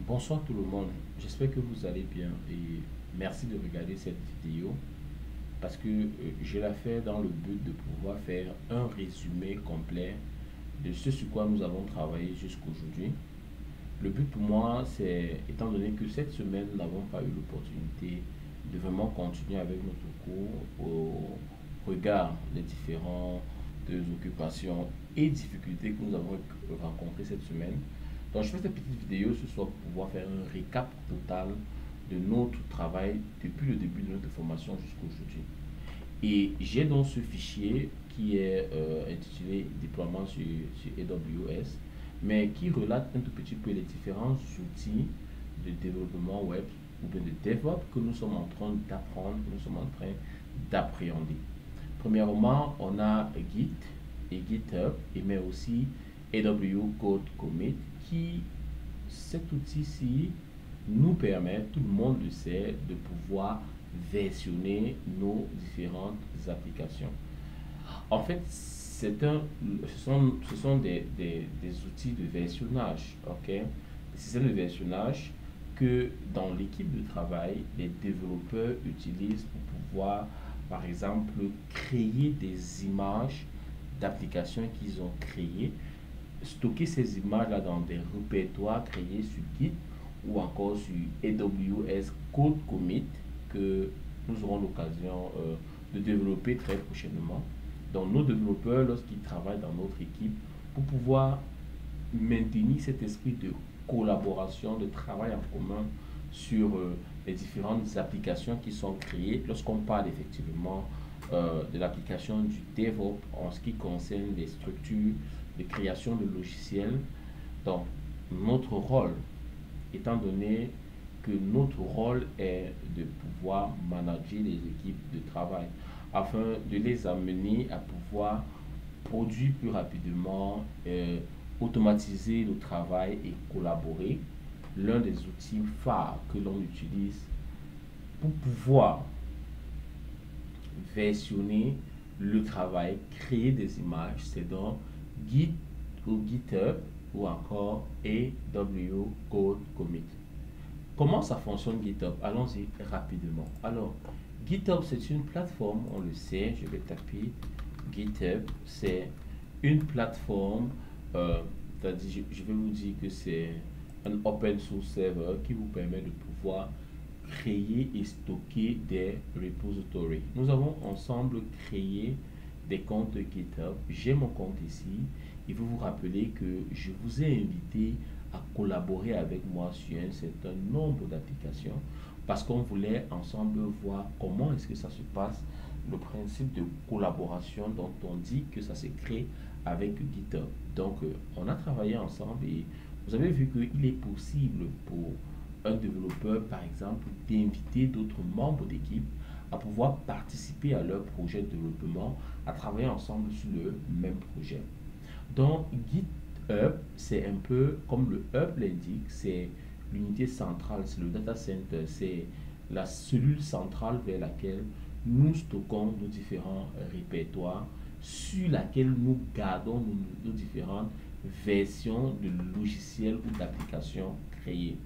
Bonsoir tout le monde, j'espère que vous allez bien et merci de regarder cette vidéo parce que je la fais dans le but de pouvoir faire un résumé complet de ce sur quoi nous avons travaillé jusqu'aujourd'hui. Le but pour moi, c'est, étant donné que cette semaine, nous n'avons pas eu l'opportunité de vraiment continuer avec notre cours au regard des différentes occupations et difficultés que nous avons rencontrées cette semaine. Donc, je fais cette petite vidéo ce soir pour pouvoir faire un récap total de notre travail depuis le début de notre formation jusqu'à aujourd'hui. Et j'ai donc ce fichier qui est intitulé déploiement sur AWS, mais qui relate un tout petit peu les différents outils de développement web ou bien de DevOps que nous sommes en train d'apprendre, que nous sommes en train d'appréhender. Premièrement, on a Git et GitHub, et mais aussi AWS Code Commit, qui, cet outil-ci, nous permet, tout le monde le sait, de pouvoir versionner nos différentes applications. En fait, ce sont des outils de versionnage, ok? Des systèmes de versionnage que dans l'équipe de travail, les développeurs utilisent pour pouvoir, par exemple, créer des images d'applications qu'ils ont créées, stocker ces images-là dans des répertoires créés sur Git ou encore sur AWS Code Commit que nous aurons l'occasion de développer très prochainement. Donc nos développeurs, lorsqu'ils travaillent dans notre équipe, pour pouvoir maintenir cet esprit de collaboration, de travail en commun sur les différentes applications qui sont créées, lorsqu'on parle effectivement de l'application du DevOps en ce qui concerne les structures de création de logiciels. Donc notre rôle, étant donné que notre rôle est de pouvoir manager les équipes de travail afin de les amener à pouvoir produire plus rapidement, automatiser le travail et collaborer. L'un des outils phares que l'on utilise pour pouvoir versionner le travail, créer des images, c'est donc Git ou GitHub ou encore AWS Code Commit. Comment ça fonctionne GitHub? Allons-y rapidement. Alors, GitHub, c'est une plateforme, on le sait, je vais taper GitHub, c'est une plateforme, c'est-à-dire, je vais vous dire que c'est un open source server qui vous permet de pouvoir créer et stocker des repositories. Nous avons ensemble créé des comptes GitHub. J'ai mon compte ici. Il faut vous rappeler que je vous ai invité à collaborer avec moi sur un certain nombre d'applications parce qu'on voulait ensemble voir comment est-ce que ça se passe, le principe de collaboration dont on dit que ça se crée avec GitHub. Donc, on a travaillé ensemble et vous avez vu qu'il est possible pour un développeur, par exemple, d'inviter d'autres membres d'équipe à pouvoir participer à leur projet de développement, à travailler ensemble sur le même projet. Donc, GitHub, c'est un peu comme le hub l'indique, c'est l'unité centrale, c'est le data center, c'est la cellule centrale vers laquelle nous stockons nos différents répertoires, sur laquelle nous gardons nos différentes versions de logiciels ou d'applications créées.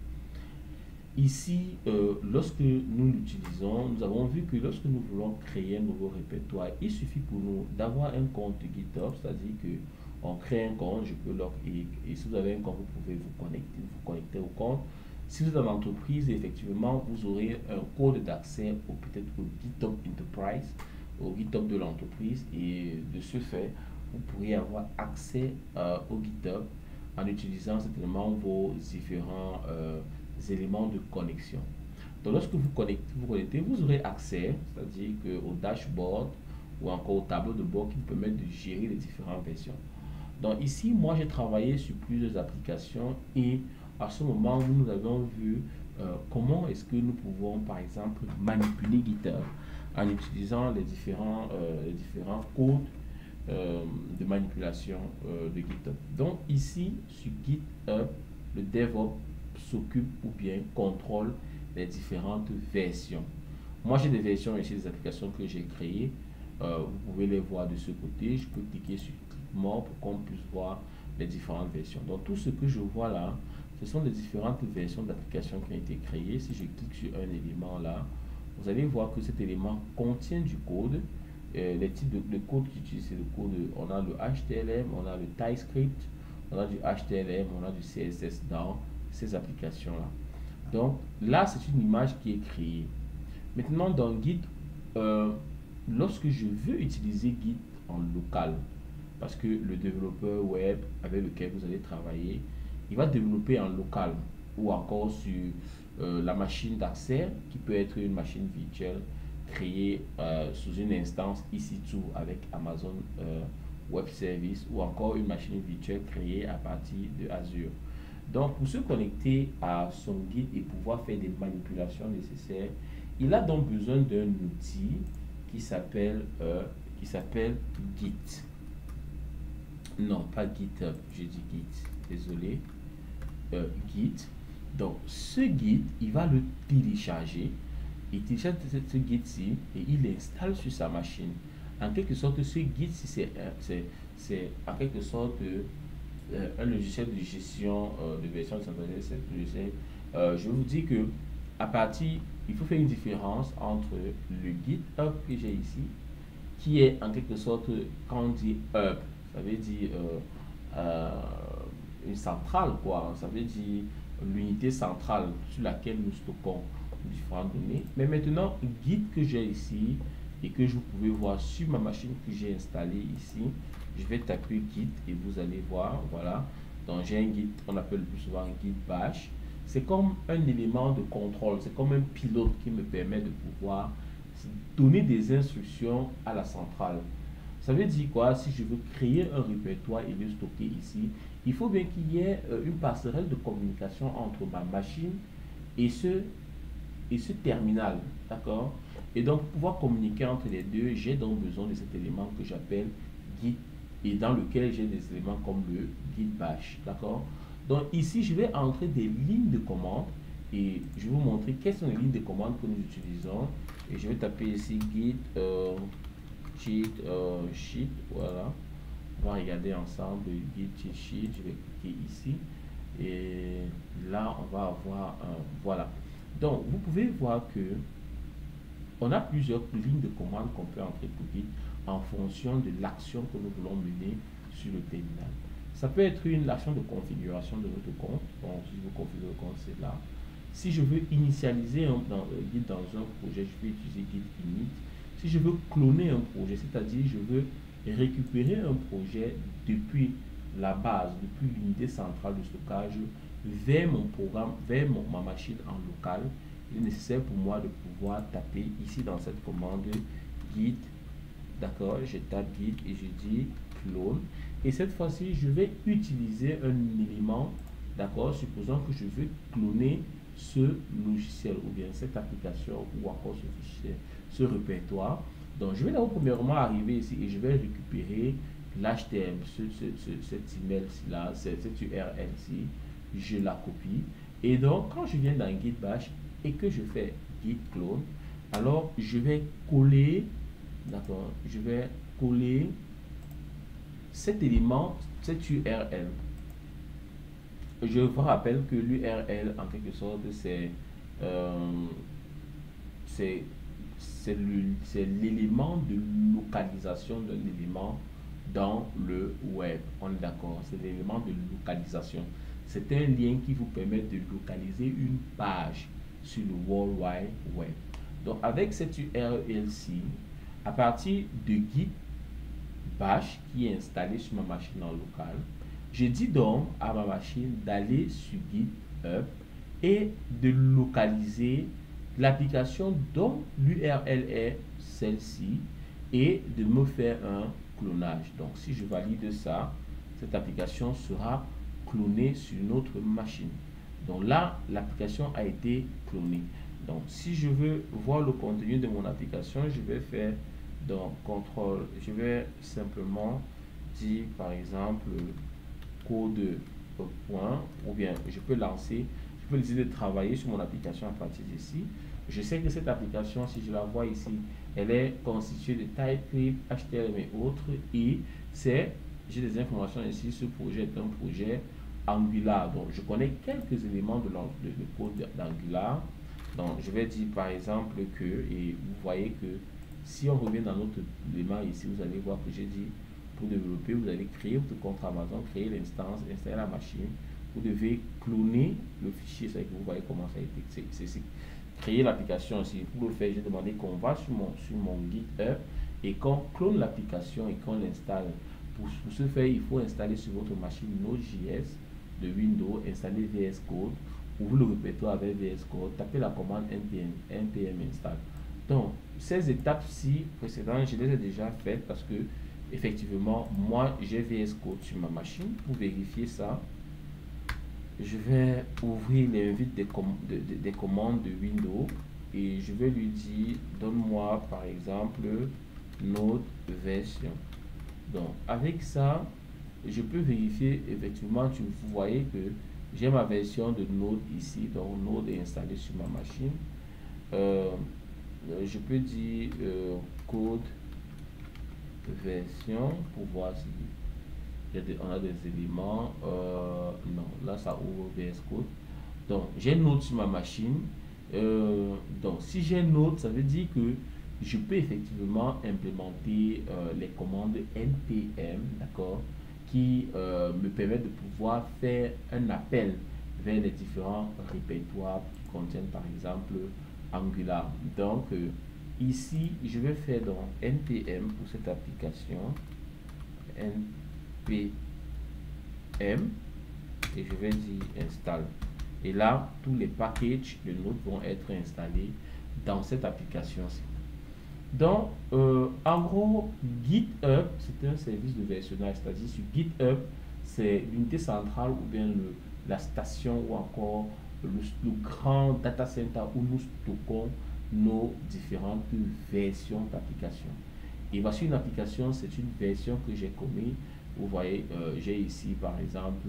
Ici, lorsque nous l'utilisons, nous avons vu que lorsque nous voulons créer un nouveau répertoire, il suffit pour nous d'avoir un compte GitHub, c'est-à-dire que on crée un compte, je peux et si vous avez un compte, vous pouvez vous connecter au compte. Si vous êtes dans l'entreprise, effectivement, vous aurez un code d'accès peut-être au GitHub Enterprise, au GitHub de l'entreprise, et de ce fait, vous pourrez avoir accès au GitHub en utilisant certainement vos différents éléments de connexion. Donc lorsque vous connectez, vous aurez accès, c'est-à-dire au dashboard ou encore au tableau de bord qui vous permet de gérer les différentes versions. Donc ici, moi j'ai travaillé sur plusieurs applications et à ce moment, nous avons vu comment est-ce que nous pouvons par exemple manipuler GitHub en utilisant les différents codes de manipulation de GitHub. Donc ici, sur GitHub, le DevOps s'occupe ou bien contrôle les différentes versions. Moi, j'ai des versions ici des applications que j'ai créées. Vous pouvez les voir de ce côté. Je peux cliquer sur Click More pour qu'on puisse voir les différentes versions. Donc, tout ce que je vois là, ce sont les différentes versions d'applications qui ont été créées. Si je clique sur un élément là, vous allez voir que cet élément contient du code. Les types de code qu'ils utilisent, c'est le code, on a le HTML, on a le TypeScript, on a du HTML, on a du CSS dans ces applications-là. Donc là, c'est une image qui est créée. Maintenant, dans Git, lorsque je veux utiliser Git en local, parce que le développeur web avec lequel vous allez travailler, il va développer en local ou encore sur la machine d'accès qui peut être une machine virtuelle créée sous une instance EC2 avec Amazon Web Service ou encore une machine virtuelle créée à partir de Azure. Donc pour se connecter à son Git et pouvoir faire des manipulations nécessaires, il a donc besoin d'un outil qui s'appelle Git. Non, pas GitHub, j'ai dit Git, désolé. Git. Donc ce Git, il va le télécharger. Il télécharge ce Git-ci et il l'installe sur sa machine. En quelque sorte, ce Git, c'est en quelque sorte un logiciel de gestion de version centralisée. Je vous dis que à partir, il faut faire une différence entre le GitHub que j'ai ici, qui est en quelque sorte, quand on dit hub, ça veut dire une centrale, quoi. Ça veut dire l'unité centrale sur laquelle nous stockons différentes données. Mais maintenant, Git que j'ai ici et que vous pouvez voir sur ma machine que j'ai installée ici, je vais taper Git et vous allez voir, voilà. Donc j'ai un Git, on appelle le plus souvent Git Bash. C'est comme un élément de contrôle, c'est comme un pilote qui me permet de pouvoir donner des instructions à la centrale. Ça veut dire quoi? Si je veux créer un répertoire et le stocker ici, il faut bien qu'il y ait une passerelle de communication entre ma machine et ce terminal, d'accord? Et donc, pour pouvoir communiquer entre les deux, j'ai donc besoin de cet élément que j'appelle Git et dans lequel j'ai des éléments comme le Git Bash, d'accord? Donc ici, je vais entrer des lignes de commande et je vais vous montrer quelles sont les lignes de commande que nous utilisons. Et je vais taper ici Git sheet, voilà. On va regarder ensemble Git cheat sheet. Je vais cliquer ici et là, on va avoir voilà. Donc, vous pouvez voir que on a plusieurs lignes de commande qu'on peut entrer pour Git en fonction de l'action que nous voulons mener sur le terminal. Ça peut être une action de configuration de votre compte. Donc, si je veux configurer le compte, c'est là. Si je veux initialiser Git dans un projet, je peux utiliser Git init. Si je veux cloner un projet, c'est-à-dire je veux récupérer un projet depuis la base, depuis l'unité centrale de stockage vers mon programme, vers ma machine en local, il est nécessaire pour moi de pouvoir taper ici dans cette commande Git. D'accord, je tape Git et je dis clone. Et cette fois-ci, je vais utiliser un élément, d'accord, supposons que je veux cloner ce logiciel ou bien cette application ou encore ce fichier, ce répertoire. Donc, je vais d'abord premièrement arriver ici et je vais récupérer l'HTML, cet email-là, cette URL-ci, je la copie. Et donc, quand je viens dans Git Bash et que je fais Git clone, alors je vais coller, d'accord, je vais coller cet élément, cette URL. Je vous rappelle que l'URL, en quelque sorte, c'est l'élément de localisation d'un élément dans le web. On est d'accord, c'est l'élément de localisation. C'est un lien qui vous permet de localiser une page sur le World Wide Web. Donc, avec cette URL-ci, à partir de Git Bash qui est installé sur ma machine en local, je dis donc à ma machine d'aller sur GitHub et de localiser l'application dont l'URL est celle-ci et de me faire un clonage. Donc si je valide ça, cette application sera clonée sur une autre machine. Donc là, l'application a été clonée. Donc si je veux voir le contenu de mon application, je vais faire donc contrôle, je vais simplement dire par exemple code point, ou bien je peux lancer, je peux décider de travailler sur mon application à partir d'ici. Je sais que cette application, si je la vois ici, elle est constituée de TypeScript, HTML et autres, et j'ai des informations ici. Ce projet est un projet Angular. Donc, je connais quelques éléments de code d'Angular. Donc, je vais dire par exemple que, et vous voyez que si on revient dans notre élément ici, vous allez voir que j'ai dit pour développer, vous allez créer votre compte Amazon, créer l'instance, installer la machine. Vous devez cloner le fichier, c'est que vous voyez comment ça a été. C'est créer l'application aussi. Pour le faire, j'ai demandé qu'on va sur mon GitHub et qu'on clone l'application et qu'on l'installe. Pour ce faire, il faut installer sur votre machine Node.js de Windows, installer VS Code, ouvrir le répertoire avec VS Code, taper la commande npm install. Donc, ces étapes-ci précédentes, je les ai déjà faites parce que, effectivement, moi, j'ai VS Code sur ma machine. Pour vérifier ça, je vais ouvrir l'invite des commandes de Windows et je vais lui dire, donne-moi, par exemple, Node version. Donc, avec ça, je peux vérifier, effectivement, vous voyez que j'ai ma version de Node ici, donc Node est installé sur ma machine. Je peux dire code version pour voir si on a des éléments. Non, là ça ouvre VS Code. Donc, j'ai Node sur ma machine. Donc, si j'ai Node, ça veut dire que je peux effectivement implémenter les commandes npm, d'accord, qui me permettent de pouvoir faire un appel vers les différents répertoires qui contiennent par exemple Angular. Donc ici je vais faire donc npm pour cette application, npm, et je vais dire install, et là tous les packages de Node vont être installés dans cette application-ci. Donc, en gros, GitHub, c'est un service de versionnage, c'est-à-dire sur GitHub, c'est l'unité centrale ou bien la station ou encore le grand data center où nous stockons nos différentes versions d'application. Et voici une application, c'est une version que j'ai commis. Vous voyez, j'ai ici par exemple,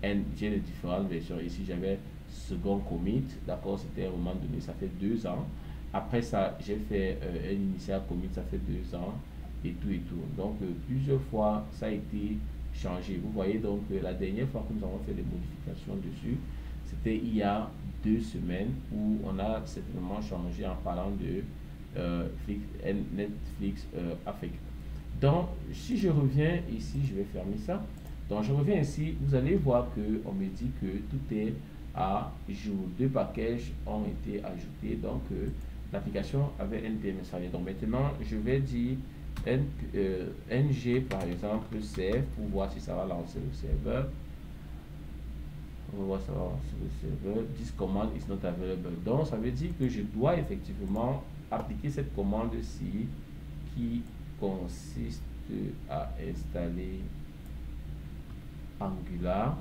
j'ai les différentes versions. Ici, j'avais second commit, d'accord, c'était à un moment donné, ça fait 2 ans. Après ça, j'ai fait un initial commit, ça fait 2 ans, et tout et tout. Donc, plusieurs fois, ça a été changé. Vous voyez donc, la dernière fois que nous avons fait des modifications dessus, c'était il y a 2 semaines où on a certainement changé en parlant de Netflix Afrique. Donc, si je reviens ici, je vais fermer ça. Donc, je reviens ici, vous allez voir qu'on me dit que tout est à jour. 2 packages ont été ajoutés. Donc, l'application avait npm installé. Donc maintenant, je vais dire ng par exemple save pour voir si ça va lancer le serveur. On va voir si ça va lancer le serveur. This command is not available. Donc ça veut dire que je dois effectivement appliquer cette commande-ci qui consiste à installer Angular.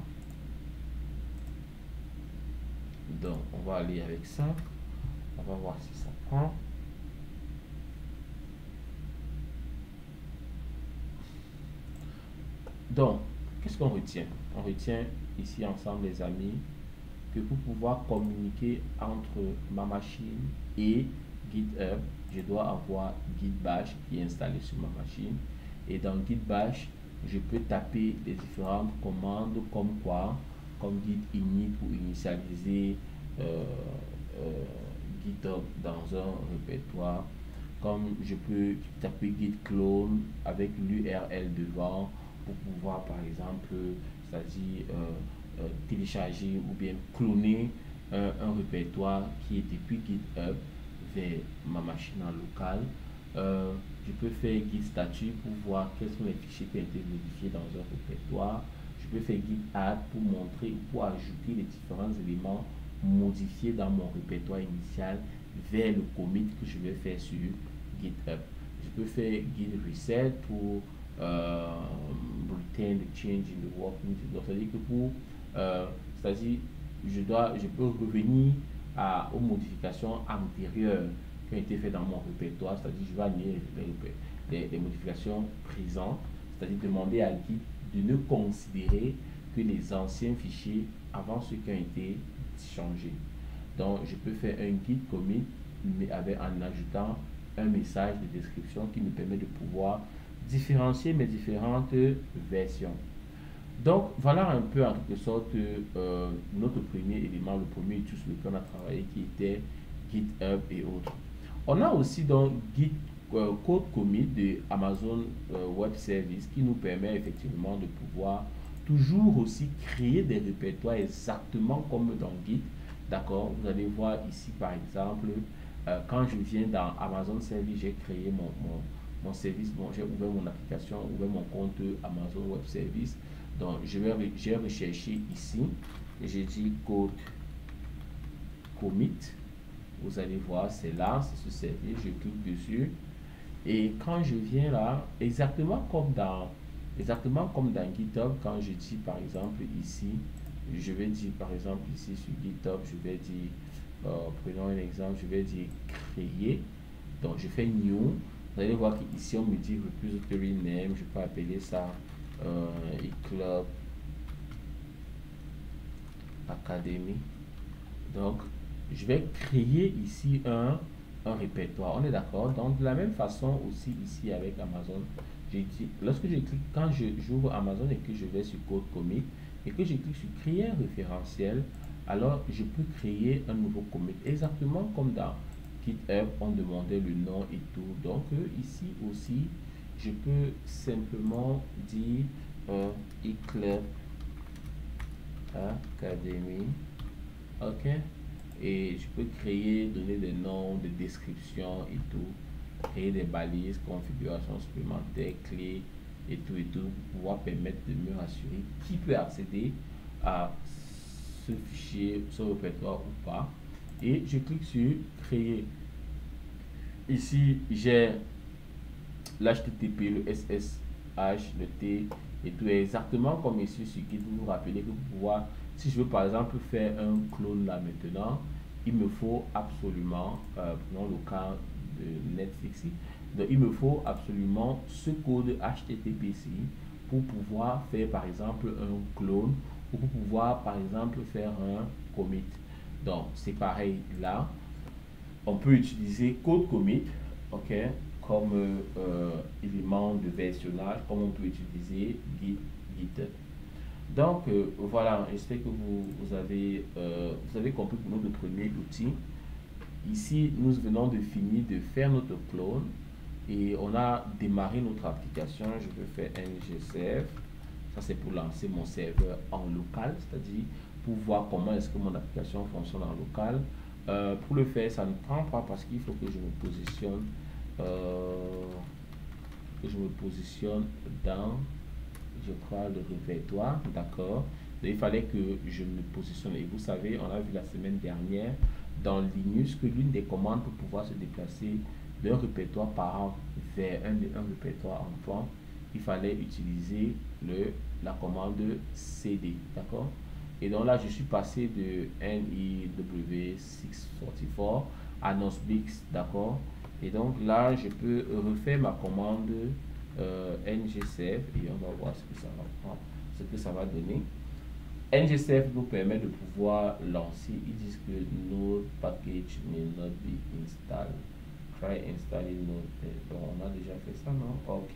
Donc on va aller avec ça. On va voir si ça prend. Donc, qu'est-ce qu'on retient? On retient ici ensemble, les amis, que pour pouvoir communiquer entre ma machine et GitHub, je dois avoir Git Bash qui est installé sur ma machine. Et dans Git Bash, je peux taper les différentes commandes comme quoi, comme git init pour initialiser GitHub dans un répertoire, comme je peux taper git clone avec l'URL devant pour pouvoir par exemple, c'est-à-dire télécharger ou bien cloner un répertoire qui est depuis GitHub vers ma machine en local. Je peux faire git statut pour voir quels sont les fichiers qui ont été modifiés dans un répertoire. Je peux faire git add pour montrer ou pour ajouter les différents éléments modifiés dans mon répertoire initial vers le commit que je vais faire sur GitHub. Je peux faire git reset pour retain the change in the working. Donc, c'est-à-dire que pour, c'est-à-dire, je peux revenir aux modifications antérieures qui ont été faites dans mon répertoire, c'est-à-dire je vais annuler les modifications présentes, c'est-à-dire demander à Git de ne considérer que les anciens fichiers avant ceux qui ont été changés. Donc je peux faire un git commit mais en ajoutant un message de description qui me permet de pouvoir différencier mes différentes versions. Donc, voilà un peu en quelque sorte notre premier élément, le premier outil sur lequel on a travaillé qui était GitHub et autres. On a aussi donc Git Code Commit de Amazon Web Service qui nous permet effectivement de pouvoir toujours aussi créer des répertoires exactement comme dans Git. D'accord? Vous allez voir ici par exemple, quand je viens dans Amazon Service, j'ai créé mon service, bon, j'ai ouvert mon application, ouvert mon compte Amazon Web Service. Donc, j'ai recherché ici et j'ai dit code commit. Vous allez voir, c'est là, c'est ce service. Je clique dessus. Et quand je viens là, exactement comme dans GitHub, quand je dis par exemple ici, je vais dire par exemple ici sur GitHub, je vais dire, prenons un exemple, je vais dire créer. Donc, je fais new. Vous allez voir qu'ici, on me dit repository name. Je peux appeler ça eClub Academy. Donc, je vais créer ici un répertoire. On est d'accord? Donc, de la même façon aussi ici avec Amazon, lorsque je clique, quand j'ouvre Amazon et que je vais sur Code Commit et que je clique sur créer un référentiel, alors je peux créer un nouveau commit. Exactement comme dans GitHub, on demandait le nom et tout. Donc, ici aussi, je peux simplement dire eClub Academy. Ok, et je peux créer, donner des noms, des descriptions et tout, créer des balises, configuration supplémentaire, clés et tout pour pouvoir permettre de me rassurer qui peut accéder à ce fichier, ce répertoire ou pas. Et je clique sur créer. Ici, j'ai l'HTTP, le SSH, le T et tout est exactement comme ici sur Git. Vous vous rappelez que pour pouvoir, si je veux par exemple faire un clone là maintenant, il me faut absolument, prenons le cas de Netflix, donc il me faut absolument ce code HTTP-ci pour pouvoir faire par exemple un clone ou pour pouvoir par exemple faire un commit. Donc c'est pareil là, on peut utiliser code commit, ok, comme élément de versionnage, comme on peut utiliser Git. Donc voilà, j'espère que vous avez compris pour notre premier outil. Ici, nous venons de finir de faire notre clone et on a démarré notre application. Je vais faire ngserve. Ça, c'est pour lancer mon serveur en local, c'est-à-dire pour voir comment est-ce que mon application fonctionne en local. Pour le faire, ça ne prend pas parce qu'il faut que je me positionne dans, je crois, le répertoire, d'accord. Il fallait que je me positionne. Et vous savez, on a vu la semaine dernière dans Linux que l'une des commandes pour pouvoir se déplacer d'un répertoire parent vers un répertoire enfant, il fallait utiliser la commande cd, d'accord. Et donc là, je suis passé de NIW644 à Nosbix, d'accord. Et donc là, je peux refaire ma commande ngserve et on va voir ce que ça va prendre, ce que ça va donner. ngserve nous permet de pouvoir lancer. Ils disent que no package may not be installed. Try installing node. Bon, on a déjà fait ça, non? Ok.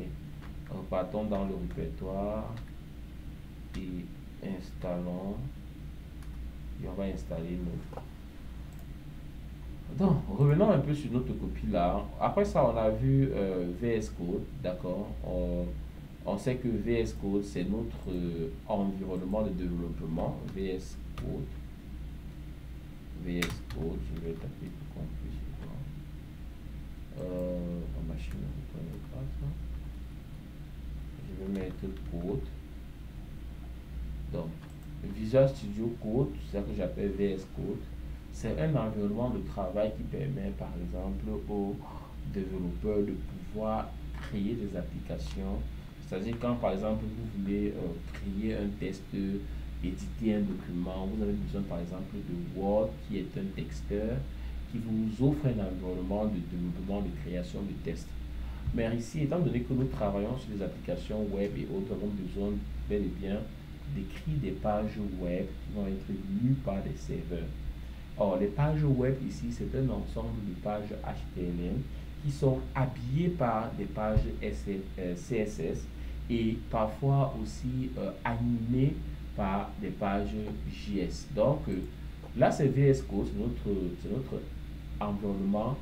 Partons dans le répertoire et installons. Et on va installer node. Donc, revenons un peu sur notre copie là. Après ça, on a vu VS Code, d'accord. On sait que VS Code, c'est notre environnement de développement. VS Code, je vais taper pour qu'on puisse voir. La machine ne reconnaît pas ça. Je vais mettre Code. Donc, Visual Studio Code, c'est ça que j'appelle VS Code. C'est un environnement de travail qui permet, par exemple, aux développeurs de pouvoir créer des applications. C'est-à-dire quand, par exemple, vous voulez créer un test, éditer un document, vous avez besoin, par exemple, de Word, qui est un texteur, qui vous offre un environnement de développement, de création de tests. Mais ici, étant donné que nous travaillons sur des applications web et autres, nous avons besoin bel et bien d'écrire des pages web qui vont être lues par des serveurs. Or, les pages web ici, c'est un ensemble de pages HTML qui sont habillées par des pages CSS et parfois aussi animé par des pages JS. Donc là, c'est VS Code, c'est notre environnement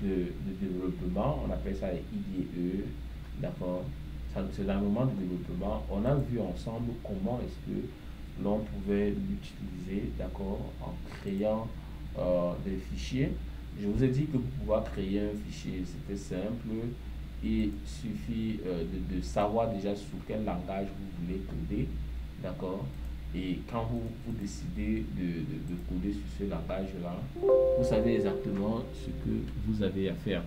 de développement. On appelle ça IDE, d'accord? C'est l'environnement de développement. On a vu ensemble comment est-ce que l'on pouvait l'utiliser, d'accord, en créant des fichiers. Je vous ai dit que pour pouvoir créer un fichier, c'était simple. Il suffit de savoir déjà sur quel langage vous voulez coder, d'accord. Et quand vous décidez de coder sur ce langage-là, vous savez exactement ce que vous avez à faire.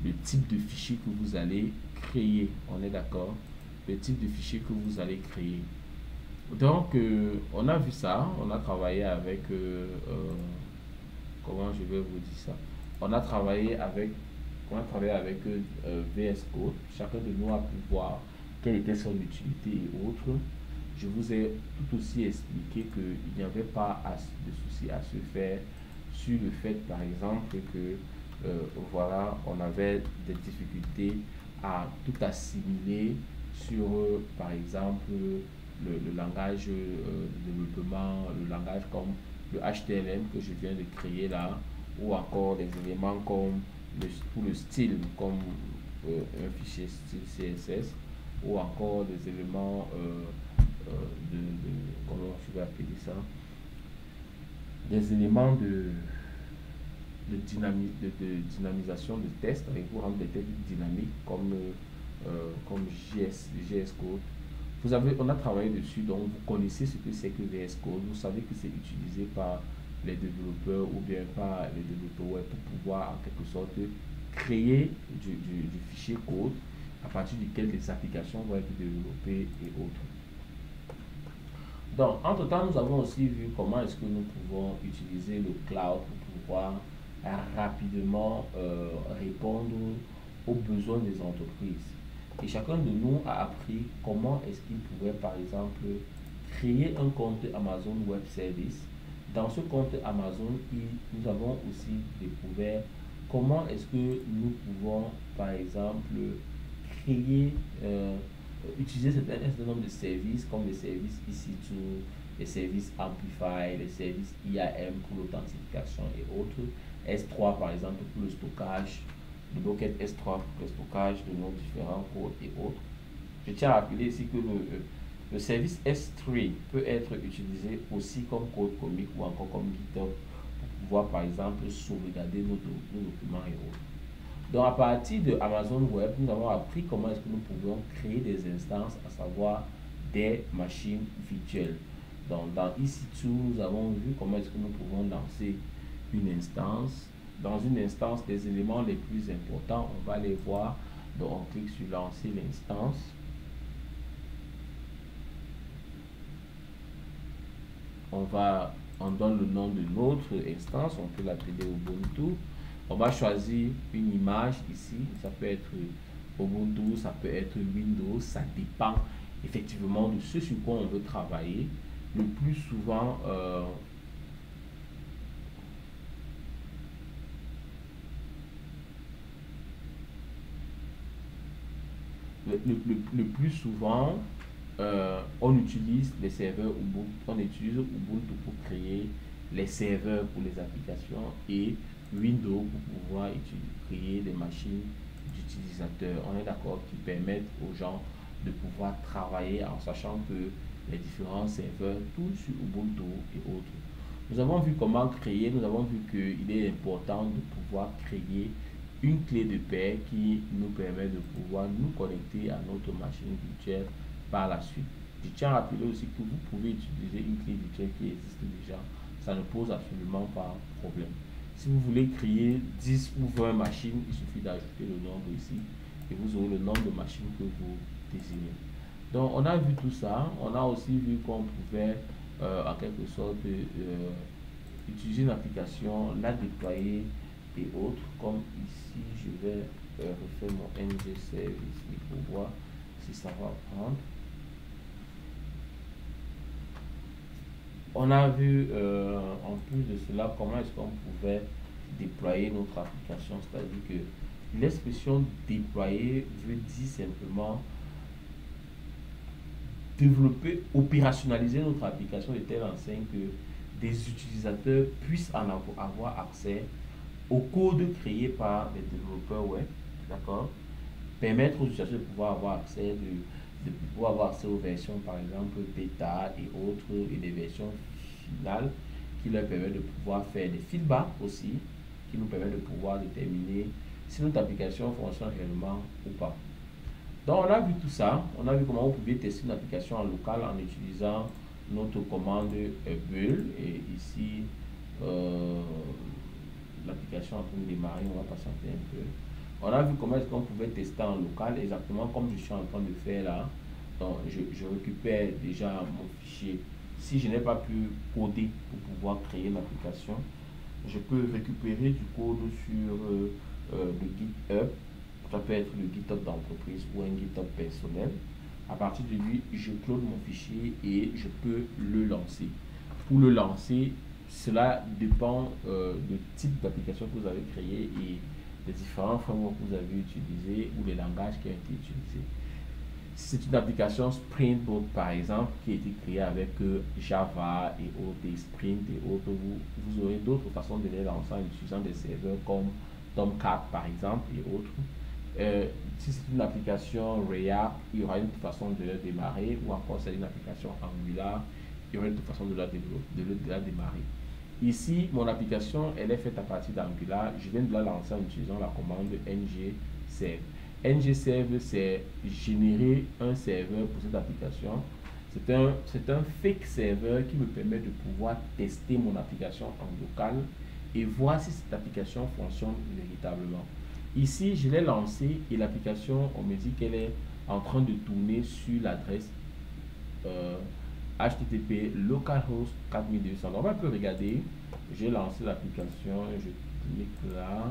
Le type de fichier que vous allez créer, on est d'accord? Le type de fichier que vous allez créer. Donc, on a vu ça, on a travaillé avec, comment je vais vous dire ça? On a travaillé avec VS Code. Chacun de nous a pu voir quelle était son utilité et autres. Je vous ai tout aussi expliqué qu'il n'y avait pas de souci à se faire sur le fait, par exemple, que voilà, on avait des difficultés à tout assimiler sur, par exemple, le langage de développement, le langage comme le HTML que je viens de créer là, ou encore des éléments comme pour le style, comme un fichier style CSS, ou encore des éléments comment je vais appeler ça, des éléments de dynamisation de tests, avec pour rendre des tests dynamiques comme JS Code. On a travaillé dessus, donc vous connaissez ce que c'est que VS Code, vous savez que c'est utilisé par les développeurs ou bien par les développeurs web pour pouvoir en quelque sorte créer du fichier code à partir duquel les applications vont être développées et autres. Donc, entre-temps, nous avons aussi vu comment est-ce que nous pouvons utiliser le cloud pour pouvoir rapidement répondre aux besoins des entreprises. Et chacun de nous a appris comment est-ce qu'il pouvait, par exemple, créer un compte Amazon Web Service. Dans ce compte Amazon, nous avons aussi découvert comment est-ce que nous pouvons, par exemple, créer, utiliser un certain nombre de services comme les services EC2, les services Amplify, les services IAM pour l'authentification et autres, S3 par exemple pour le stockage, le bucket S3 pour le stockage de nos différents codes et autres. Je tiens à rappeler ici que le service S3 peut être utilisé aussi comme code comic ou encore comme GitHub pour pouvoir par exemple sauvegarder nos documents et autres. Donc à partir de Amazon Web, nous avons appris comment est-ce que nous pouvons créer des instances, à savoir des machines virtuelles. Donc dans EC2, nous avons vu comment est-ce que nous pouvons lancer une instance. Dans une instance, les éléments les plus importants, on va les voir. Donc on clique sur lancer l'instance. On donne le nom de notre instance, on peut l'appeler Ubuntu. On va choisir une image ici, ça peut être Ubuntu, ça peut être Windows, ça dépend effectivement de ce sur quoi on veut travailler. Le plus souvent, le plus souvent, on utilise les serveurs Ubuntu, on utilise Ubuntu pour créer les serveurs pour les applications et Windows pour pouvoir créer des machines d'utilisateurs. On est d'accord, qui permettent aux gens de pouvoir travailler en sachant que les différents serveurs tournent sur Ubuntu et autres. Nous avons vu comment créer, nous avons vu qu'il est important de pouvoir créer une clé de paix qui nous permet de pouvoir nous connecter à notre machine virtuelle par la suite. Je tiens à rappeler aussi que vous pouvez utiliser une clé virtuelle qui existe déjà. Ça ne pose absolument pas de problème. Si vous voulez créer 10 ou 20 machines, il suffit d'ajouter le nombre ici et vous aurez le nombre de machines que vous désirez. Donc on a vu tout ça. On a aussi vu qu'on pouvait en quelque sorte utiliser une application, la déployer et autres. Comme ici, je vais refaire mon ng service pour voir si ça va prendre. On a vu en plus de cela comment est-ce qu'on pouvait déployer notre application, c'est-à-dire que l'expression déployer veut dire simplement développer, opérationnaliser notre application de telle enseigne que des utilisateurs puissent en avoir accès au code créé par les développeurs web, d'accord? Permettre aux utilisateurs de pouvoir avoir accès, de pouvoir avoir accès aux versions, par exemple, bêta et autres, et des versions finales qui leur permettent de pouvoir faire des feedbacks aussi, qui nous permettent de pouvoir déterminer si notre application fonctionne réellement ou pas. Donc, on a vu tout ça. On a vu comment vous pouvez tester une application en local en utilisant notre commande build. Et ici, l'application est en train de démarrer. On va patienter un peu. On a vu comment est-ce qu'on pouvait tester en local, exactement comme je suis en train de faire là. Donc, je récupère déjà mon fichier. Si je n'ai pas pu coder pour pouvoir créer une application, je peux récupérer du code sur le GitHub. Ça peut être le GitHub d'entreprise ou un GitHub personnel. À partir de lui, je clone mon fichier et je peux le lancer. Pour le lancer, cela dépend du type d'application que vous avez créé et des différents frameworks que vous avez utilisés ou les langages qui ont été utilisés. Si c'est une application Spring Boot par exemple qui a été créée avec Java et autres, et Sprint et autres, vous aurez d'autres façons de les lancer en utilisant des serveurs comme Tomcat par exemple et autres. Si c'est une application React, il y aura une façon de la démarrer, ou encore c'est une application Angular, il y aura une façon de la démarrer. Ici, mon application, elle est faite à partir d'Angular. Je viens de la lancer en utilisant la commande ngserve. ngserve, c'est générer un serveur pour cette application. C'est un fake serveur qui me permet de pouvoir tester mon application en local et voir si cette application fonctionne véritablement. Ici, je l'ai lancé et l'application, on me dit qu'elle est en train de tourner sur l'adresse HTTP localhost 4200. Donc, on peut regarder. J'ai lancé l'application, je clique là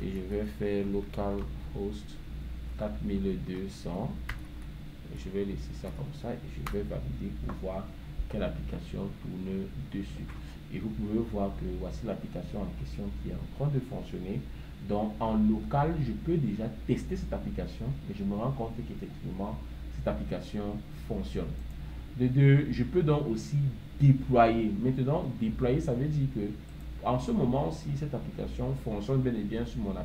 et je vais faire localhost 4200. Je vais laisser ça comme ça et je vais valider pour voir quelle application tourne dessus. Et vous pouvez voir que voici l'application en question qui est en train de fonctionner. Donc en local, je peux déjà tester cette application et je me rends compte qu'effectivement, cette application fonctionne. De deux, je peux donc aussi déployer. Maintenant, déployer, ça veut dire que en ce moment, si cette application fonctionne bien et bien sur mon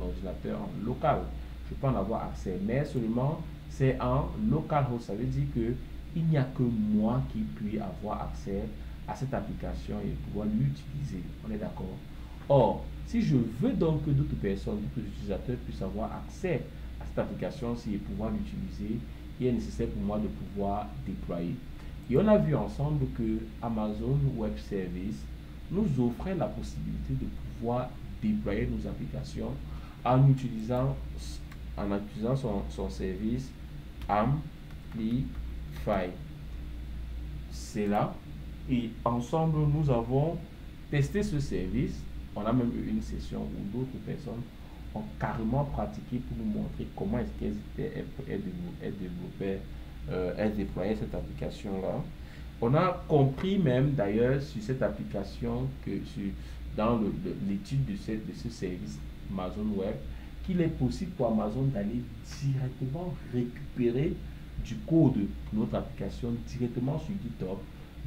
ordinateur en local, je peux en avoir accès. Mais seulement, c'est en localhost. Ça veut dire que il n'y a que moi qui puis avoir accès à cette application et pouvoir l'utiliser. On est d'accord? Or, si je veux donc que d'autres personnes, d'autres utilisateurs puissent avoir accès à cette application-ci et pouvoir l'utiliser, il est nécessaire pour moi de pouvoir déployer. Et on a vu ensemble que Amazon Web Services nous offrait la possibilité de pouvoir déployer nos applications en utilisant son service Amplify. C'est là. Et ensemble, nous avons testé ce service. On a même eu une session où d'autres personnes ont carrément pratiqué pour nous montrer comment est-ce qu'elles déployaient cette application-là. On a compris même d'ailleurs sur cette application que dans l'étude de ce service Amazon Web qu'il est possible pour Amazon d'aller directement récupérer du code de notre application directement sur GitHub,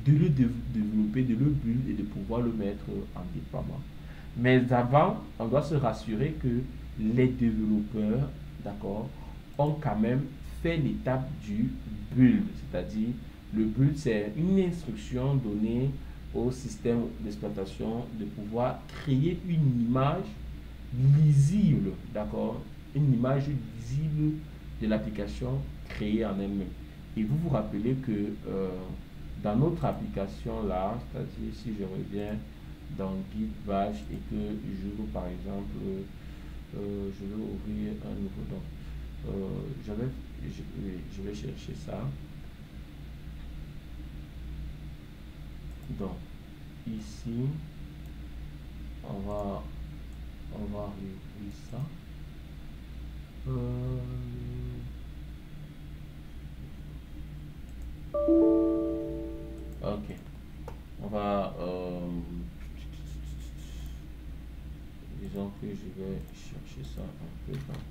de le développer, de le build et de pouvoir le mettre en déploiement. Mais avant, on doit se rassurer que les développeurs, d'accord, ont quand même fait l'étape du build. C'est-à-dire, le build, c'est une instruction donnée au système d'exploitation de pouvoir créer une image lisible, d'accord, une image lisible de l'application créée en elle-même. Et vous vous rappelez que dans notre application là, c'est-à-dire si je reviens dans Git Bash et que j'ouvre par exemple, je vais ouvrir un nouveau donc je vais chercher ça. Donc ici on va réouvrir ça. Ok, on va disons que je vais chercher ça un peu dans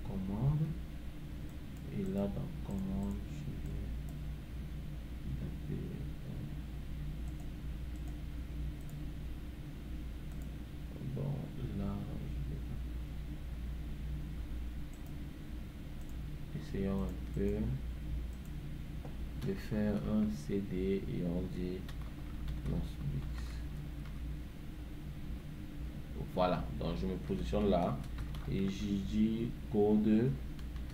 commande et là dans commande je vais essayons un peu de faire un CD et on dit Nosebix. Voilà, donc je me positionne là et je dis code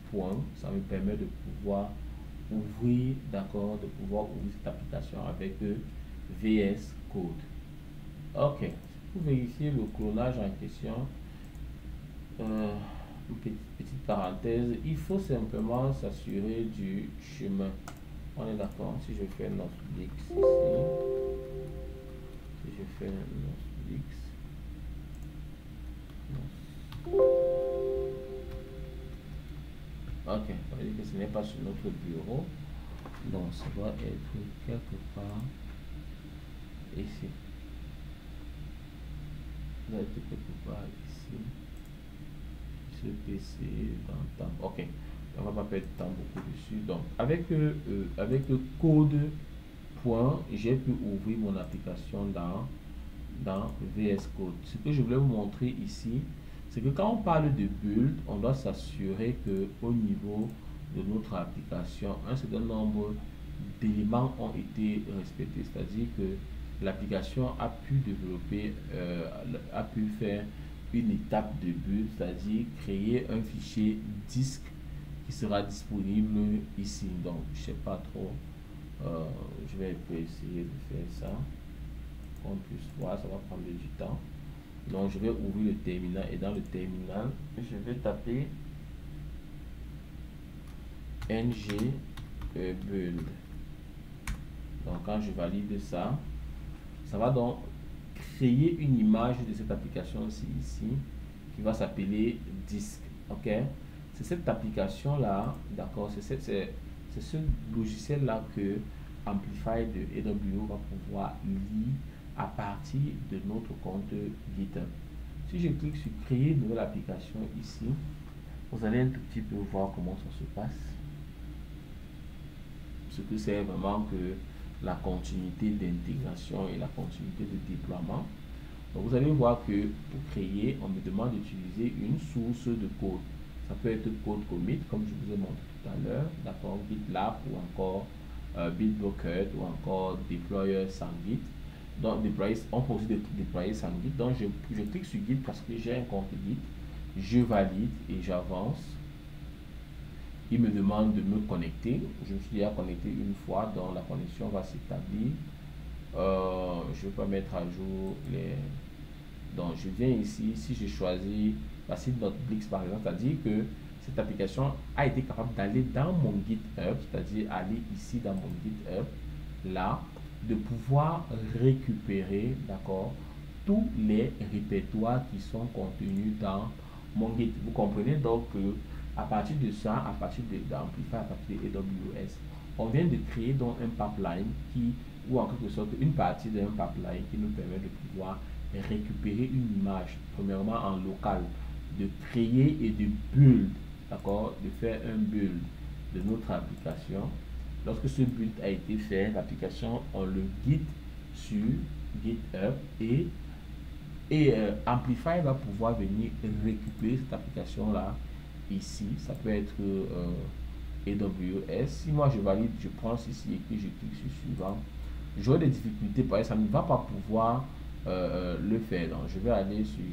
point. Ça me permet de pouvoir ouvrir, d'accord, de pouvoir ouvrir cette application avec VS Code. Ok, pour vérifier le clonage en question, une petite parenthèse, il faut simplement s'assurer du chemin. On est d'accord. Si je fais Nosebix ici, si je fais Nosebix, ok, ça veut dire que ce n'est pas sur notre bureau, donc ça doit être quelque part ici. Ça doit être quelque part ici. Ce PC dans le temps. Ok, on va pas perdre de temps beaucoup dessus. Donc avec le code point, j'ai pu ouvrir mon application dans VS Code. Ce que je voulais vous montrer ici, c'est que quand on parle de build, on doit s'assurer que au niveau de notre application, un certain nombre d'éléments ont été respectés, c'est-à-dire que l'application a pu développer, a pu faire une étape de build, c'est-à-dire créer un fichier disque qui sera disponible ici. Donc je sais pas trop, je vais essayer de faire ça qu'on puisse voir, ça va prendre du temps. Donc je vais ouvrir le terminal et dans le terminal je vais taper ng build. Donc quand je valide ça, ça va donc créer une image de cette application ici qui va s'appeler disque. Ok, c'est cette application là, d'accord, c'est ce logiciel là que Amplify de AWS va pouvoir lire à partir de notre compte GitHub. Si je clique sur créer une nouvelle application ici, vous allez un tout petit peu voir comment ça se passe. Ce que c'est vraiment que la continuité d'intégration et la continuité de déploiement. Donc vous allez voir que pour créer, on me demande d'utiliser une source de code. Ça peut être code commit, comme je vous ai montré tout à l'heure, d'accord, GitLab ou encore Bitbucket ou encore deployer sans Git. Donc on peut aussi déployer sans Git. Donc je clique sur Git parce que j'ai un compte Git, je valide et j'avance. Il me demande de me connecter. Je me suis déjà connecté une fois, donc la connexion va s'établir. Je ne vais pas mettre à jour les... Donc je viens ici, si je choisis la site Notebix par exemple, c'est-à-dire que cette application a été capable d'aller dans mon GitHub, c'est-à-dire aller ici dans mon GitHub, là, de pouvoir récupérer, d'accord, tous les répertoires qui sont contenus dans mon Git. Vous comprenez donc que à partir de ça, à partir d'Amplify, à partir de AWS, on vient de créer donc un pipeline qui, ou en quelque sorte une partie d'un pipeline qui nous permet de pouvoir récupérer une image, premièrement en local, de créer et de build, d'accord, de faire un build de notre application. Lorsque ce build a été fait, l'application, on le guide sur GitHub et Amplify va pouvoir venir récupérer cette application là ici. Ça peut être AWS. Si moi je valide, je prends ici et puis je clique sur suivant, j'aurai des difficultés parce que ça ne va pas pouvoir le faire. Donc je vais aller sur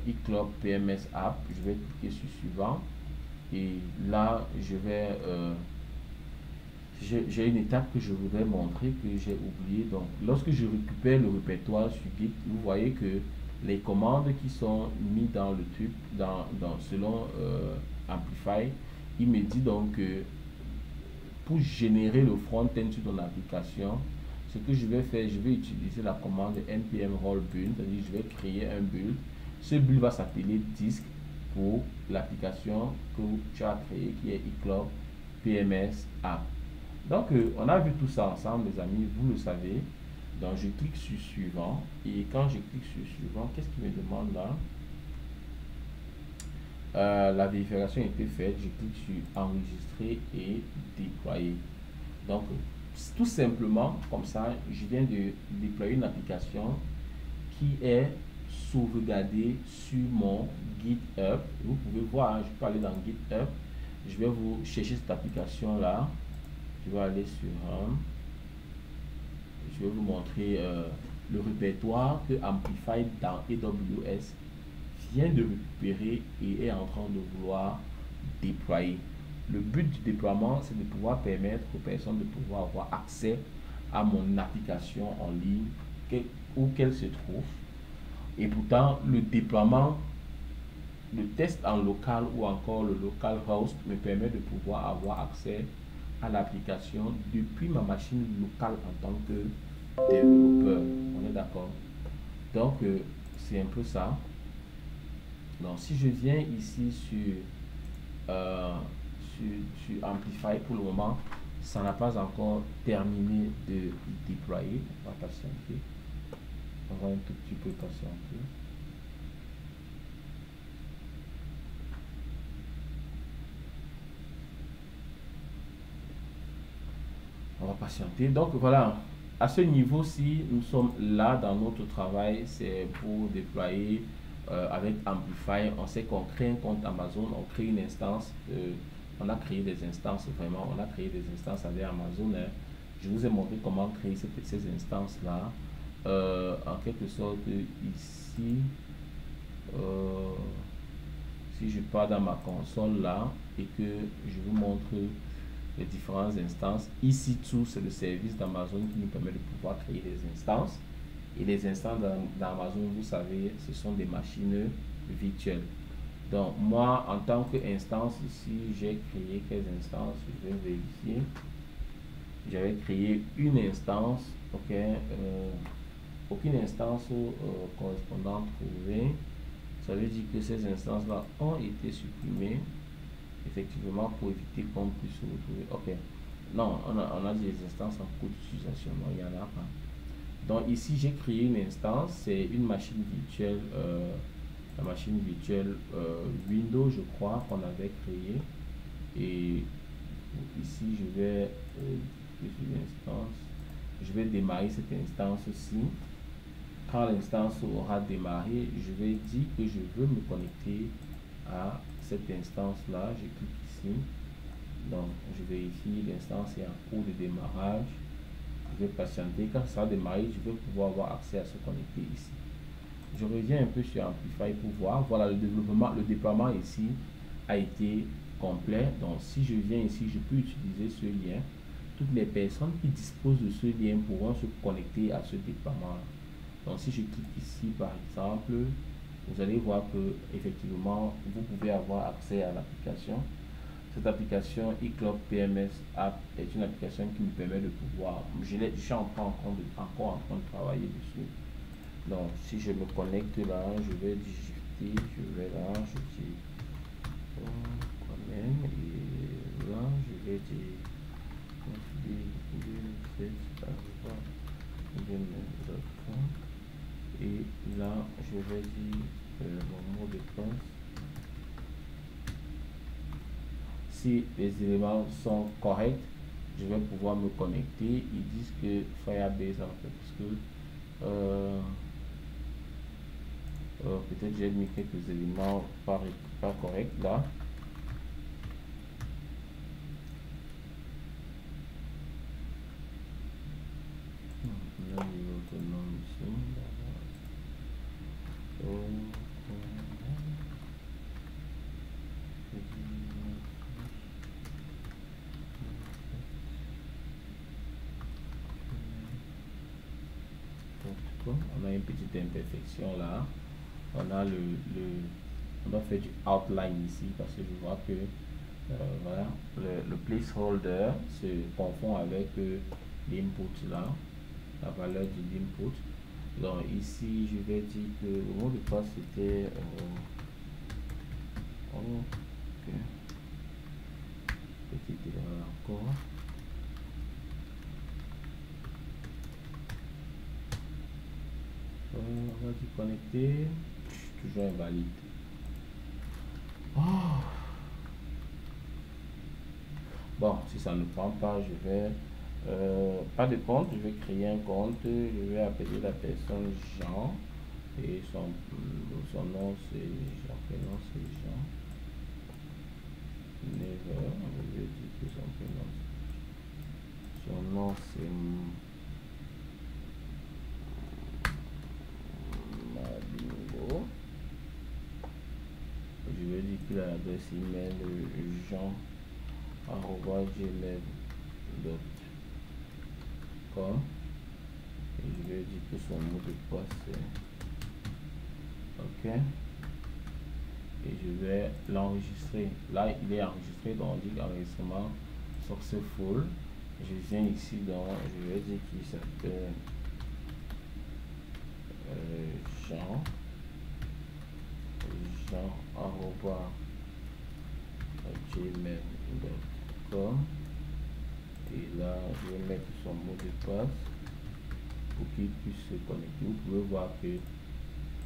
eCloud PMS App, je vais cliquer sur suivant et là je vais j'ai une étape que je voudrais montrer que j'ai oublié. Donc lorsque je récupère le répertoire sur Git, vous voyez que les commandes qui sont mises dans le truc, selon Amplify, il me dit donc que pour générer le front-end sur ton application, ce que je vais faire, je vais utiliser la commande npm roll build, c'est-à-dire je vais créer un build. Ce build va s'appeler disque pour l'application que tu as créée qui est eCloud PMS App. Donc on a vu tout ça ensemble les amis, vous le savez. Donc je clique sur suivant et quand je clique sur suivant, qu'est-ce qu'il me demande là? La vérification a été faite, je clique sur enregistrer et déployer. Donc tout simplement comme ça, je viens de déployer une application qui est sauvegardée sur mon GitHub. Vous pouvez voir, je peux aller dans GitHub Je vais vous chercher cette application là. Je vais aller sur je vais vous montrer le répertoire que Amplify dans AWS vient de récupérer et est en train de vouloir déployer. Le but du déploiement, c'est de pouvoir permettre aux personnes de pouvoir avoir accès à mon application en ligne, où qu'elle se trouve. Et pourtant, le déploiement, le test en local ou encore le local host me permet de pouvoir avoir accès à l'application depuis ma machine locale en tant que développeur. On est d'accord? Donc, c'est un peu ça. Donc, si je viens ici sur Amplify, pour le moment, ça n'a pas encore terminé de déployer. On va patienter. On va un tout petit peu patienter. On va patienter. Donc voilà, à ce niveau-ci, nous sommes là dans notre travail. C'est pour déployer avec Amplify. On sait qu'on crée un compte Amazon, on crée une instance. On a créé des instances, vraiment, on a créé des instances avec Amazon. Hein. Je vous ai montré comment créer ces instances-là. En quelque sorte, ici, si je pars dans ma console là et que je vous montre les différentes instances, ici tout c'est le service d'Amazon qui nous permet de pouvoir créer des instances. Et les instances d'Amazon, vous savez, ce sont des machines virtuelles. Donc moi, en tant qu'instance ici, j'ai créé quelles instances? Je vais vérifier. J'avais créé une instance, ok, aucune instance correspondante trouvée. Ça veut dire que ces instances-là ont été supprimées, effectivement, pour éviter qu'on puisse se retrouver. Ok, non, on a des instances en cours d'utilisation, non, il n'y en a pas. Donc ici, j'ai créé une instance, c'est une machine virtuelle, la machine virtuelle Windows, je crois, qu'on avait créée. Et ici, je vais l'instance, je vais démarrer cette instance-ci. Quand l'instance aura démarré, je vais dire que je veux me connecter à cette instance-là. Je clique ici. Donc, je vérifie, l'instance est en cours de démarrage. Je vais patienter. Quand ça va démarrer, je vais pouvoir avoir accès à se connecter ici. Je reviens un peu sur Amplify pour voir. Voilà, le déploiement ici a été complet. Donc, si je viens ici, je peux utiliser ce lien. Toutes les personnes qui disposent de ce lien pourront se connecter à ce déploiement-là. Donc, si je clique ici, par exemple, vous allez voir que effectivement, vous pouvez avoir accès à l'application. Cette application eCloud PMS App est une application qui me permet de pouvoir, je suis encore en train de travailler dessus. Donc, si je me connecte là, je vais digiter, je vais là, je dis quand même, et là, je vais dire et là, je vais dire mon mot de passe. Si les éléments sont corrects, je vais pouvoir me connecter. Ils disent que Firebase en fait, parce que peut-être j'ai mis quelques éléments pas corrects là. On a mis notre nom ici. On a une petite imperfection là. On a on doit faire du outline ici parce que je vois que voilà, le placeholder se confond avec l'input là, la valeur de l'input. Donc ici, je vais dire que le mot de passe c'était ok, petite erreur encore. On va dire connecter, toujours invalide. Oh. Bon, si ça ne prend pas, je vais pas de compte, je vais créer un compte, je vais appeler la personne Jean et son nom c'est Jean, prénom c'est Jean. Never, je vais dire que son nom c'est Mabingo. Je vais dire que l'adresse email jean@gmail.com et je vais dire que son mot de passe c'est OK et je vais l'enregistrer. Là il est enregistré, donc on dit enregistrement successful. Je viens ici, donc je vais dire qu'il s'appelle jean@gmail.com et là je vais mettre son mot de passe pour qu'il puisse se connecter. Vous pouvez voir que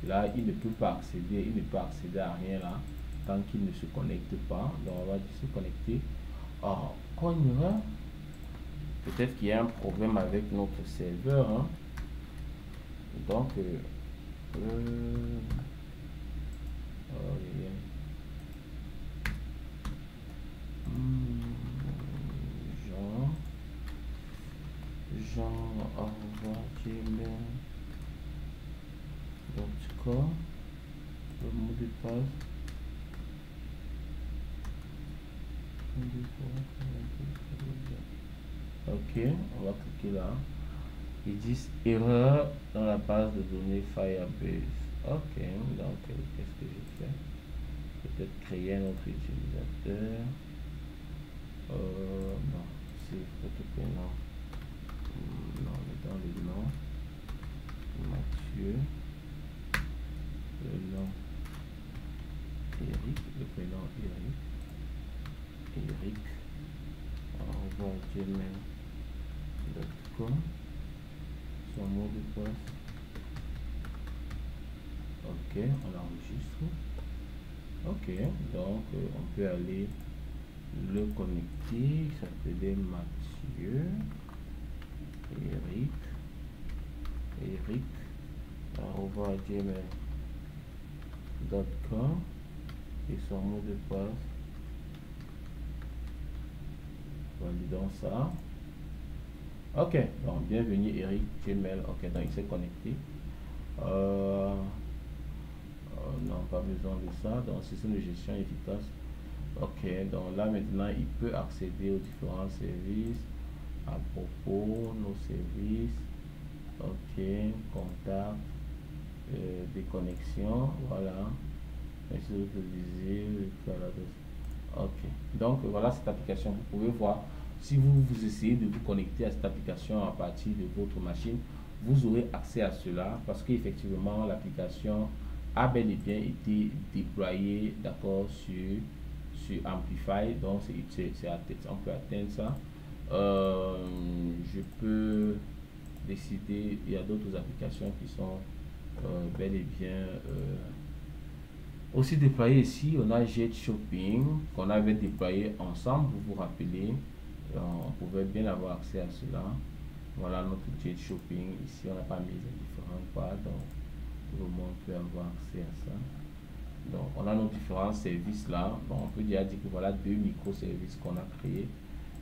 là il ne peut pas accéder, à rien là tant qu'il ne se connecte pas. Donc on va dire se connecter. Alors quand il y aura peut-être qu'il y a un problème avec notre serveur, hein. Donc jean@gmail.com, le mot de passe. OK, on va cliquer là. Ils disent erreur dans la base de données Firebase. OK, donc qu'est-ce que je fais? Peut-être créer un autre utilisateur. Non, c'est votre prénom. Non, dans le nom. Mathieu. Le nom Eric. Le prénom Eric. Eric. gmail.com. Son mot de passe. OK, on enregistre. OK, donc on peut aller le connecter. Il s'appelait Mathieu. Eric. gmail.com et son mot de passe. Validons ça. OK, donc bienvenue Eric Gmail. OK, donc il s'est connecté. Non, pas besoin de ça. Donc système de gestion efficace. OK, donc là maintenant il peut accéder aux différents services à propos, nos services. OK, contact, des connexions, voilà. OK, donc voilà cette application. Vous pouvez voir, si vous essayez de vous connecter à cette application à partir de votre machine, vous aurez accès à cela parce qu'effectivement l'application a bel et bien été déployée, d'accord, sur Amplify. Donc on peut atteindre ça. Je peux décider, il y a d'autres applications qui sont bel et bien aussi déployées ici. On a Jet Shopping qu'on avait déployé ensemble, vous vous rappelez, on pouvait bien avoir accès à cela. Voilà notre Jet Shopping. Ici on n'a pas mis les différents pas, donc tout le monde peut avoir accès à ça. Donc on a nos différents services là. Donc on peut déjà dire que voilà deux microservices qu'on a créés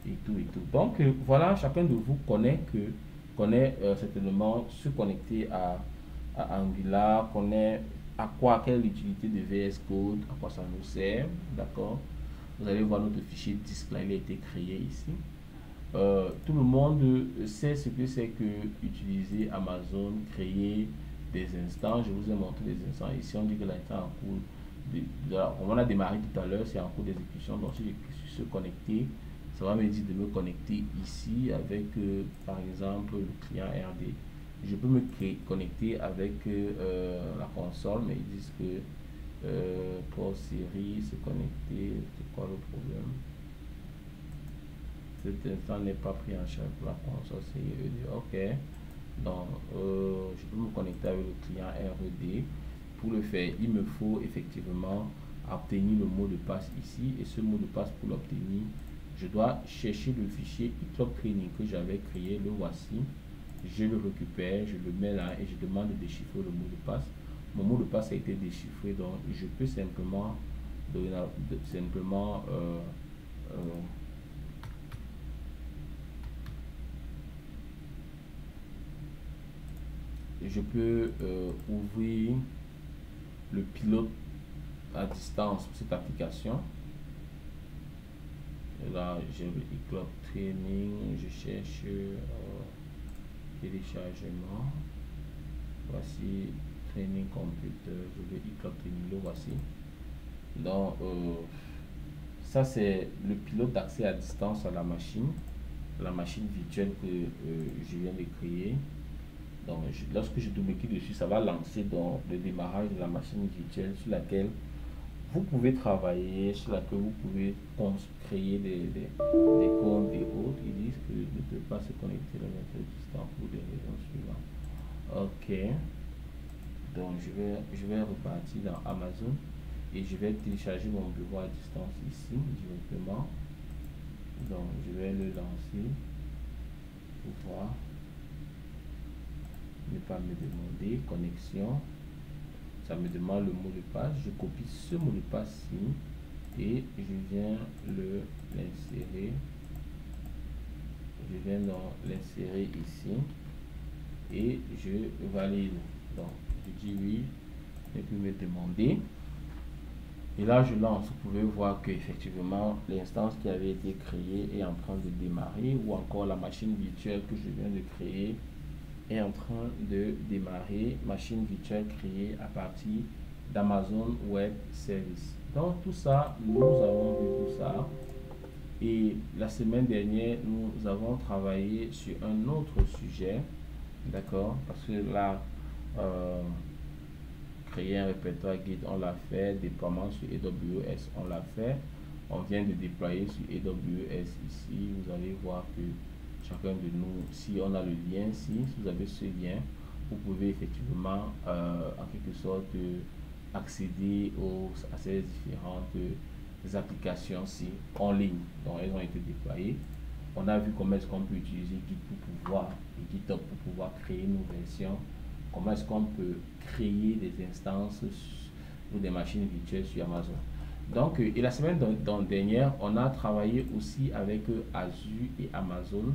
et tout. Donc voilà, chacun de vous connaît certainement se connecter à Angular, connaît à quoi, quelle utilité de VS Code, à quoi ça nous sert, d'accord. Vous allez voir notre fichier disque là, il a été créé ici. Tout le monde sait ce que c'est que utiliser Amazon, créer des instants. Je vous ai montré des instants ici. On dit que l'instant en cours on a démarré tout à l'heure, c'est en cours d'exécution. Donc si je clique sur se connecter, ça va me dire de me connecter ici avec par exemple le client RD. Je peux me connecter avec la console, mais ils disent que pour série se connecter, c'est quoi le problème? Cet instant n'est pas pris en charge pour la console, c'est RD. OK, donc je peux me connecter avec le client RD. Pour le faire, il me faut effectivement obtenir le mot de passe ici, et ce mot de passe, pour l'obtenir, je dois chercher le fichier iCloud Training que j'avais créé. Le voici, je le récupère, je le mets là et je demande de déchiffrer le mot de passe. Mon mot de passe a été déchiffré, donc je peux simplement simplement je peux ouvrir le pilote à distance pour cette application. Et là, j'ai le iCloud Training, je cherche téléchargement. Voici Training Computer, je vais iCloud Training, le voici. Donc, ça c'est le pilote d'accès à distance à la machine virtuelle que je viens de créer. Donc, lorsque je double-clique dessus, ça va lancer dans le démarrage de la machine virtuelle sur laquelle vous pouvez travailler, sur laquelle vous pouvez créer des comptes et autres. Ils disent que ne peut pas se connecter à notre distance pour des raisons suivantes. Ok. Donc, je vais repartir dans Amazon et je vais télécharger mon bureau à distance ici directement. Donc, je vais le lancer pour voir. Ne pas me demander connexion, ça me demande le mot de passe. Je copie ce mot de passe-ci et je viens l'insérer. Je viens l'insérer ici et je valide. Donc je dis oui, ne plus me demander. Et là je lance. Vous pouvez voir que effectivement l'instance qui avait été créée est en train de démarrer, ou encore la machine virtuelle que je viens de créer est en train de démarrer, machine virtuelle créée à partir d'Amazon Web Service. Donc tout ça, nous avons vu tout ça. Et la semaine dernière, nous avons travaillé sur un autre sujet, d'accord? Parce que là, créer un répertoire guide, on l'a fait. Déploiement sur AWS, on l'a fait. On vient de déployer sur AWS ici. Vous allez voir que chacun de nous, si on a le lien, si vous avez ce lien, vous pouvez effectivement en quelque sorte accéder à ces différentes applications-ci en ligne. Donc elles ont été déployées. On a vu comment est-ce qu'on peut utiliser Git et GitHub pour pouvoir créer nos versions. Comment est-ce qu'on peut créer des instances ou des machines virtuelles sur Amazon. Donc, et la semaine dernière, on a travaillé aussi avec Azure et Amazon.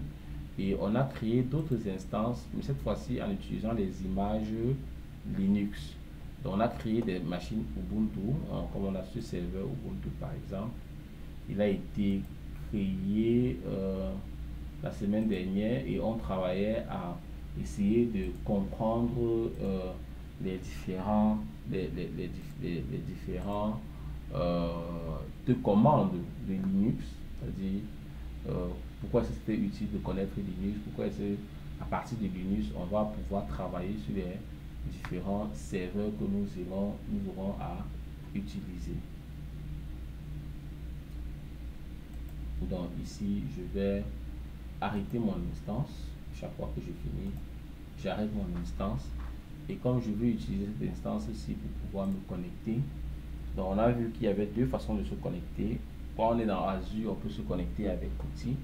Et on a créé d'autres instances, mais cette fois-ci en utilisant les images Linux. Donc on a créé des machines Ubuntu, comme on a ce serveur Ubuntu par exemple. Il a été créé la semaine dernière et on travaillait à essayer de comprendre les différents de commandes de Linux, c'est-à-dire pourquoi c'était utile de connaître Linux, pourquoi à partir de Linux on va pouvoir travailler sur les différents serveurs que nous aurons à utiliser. Donc ici je vais arrêter mon instance. Chaque fois que je finis, j'arrête mon instance, et comme je veux utiliser cette instance ici pour pouvoir me connecter, donc on a vu qu'il y avait deux façons de se connecter. Quand on est dans Azure, on peut se connecter avec outils,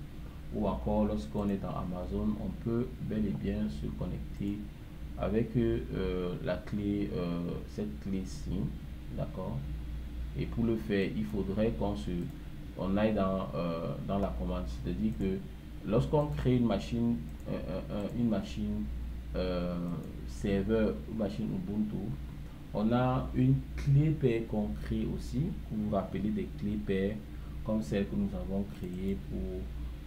ou encore lorsqu'on est dans Amazon, on peut bel et bien se connecter avec la clé, cette clé-ci, d'accord. Et pour le faire, il faudrait qu'on aille dans la commande, c'est-à-dire que lorsqu'on crée une machine serveur ou machine Ubuntu, on a une clé paire qu'on crée aussi. Vous vous rappelez des clés paires comme celle que nous avons créée pour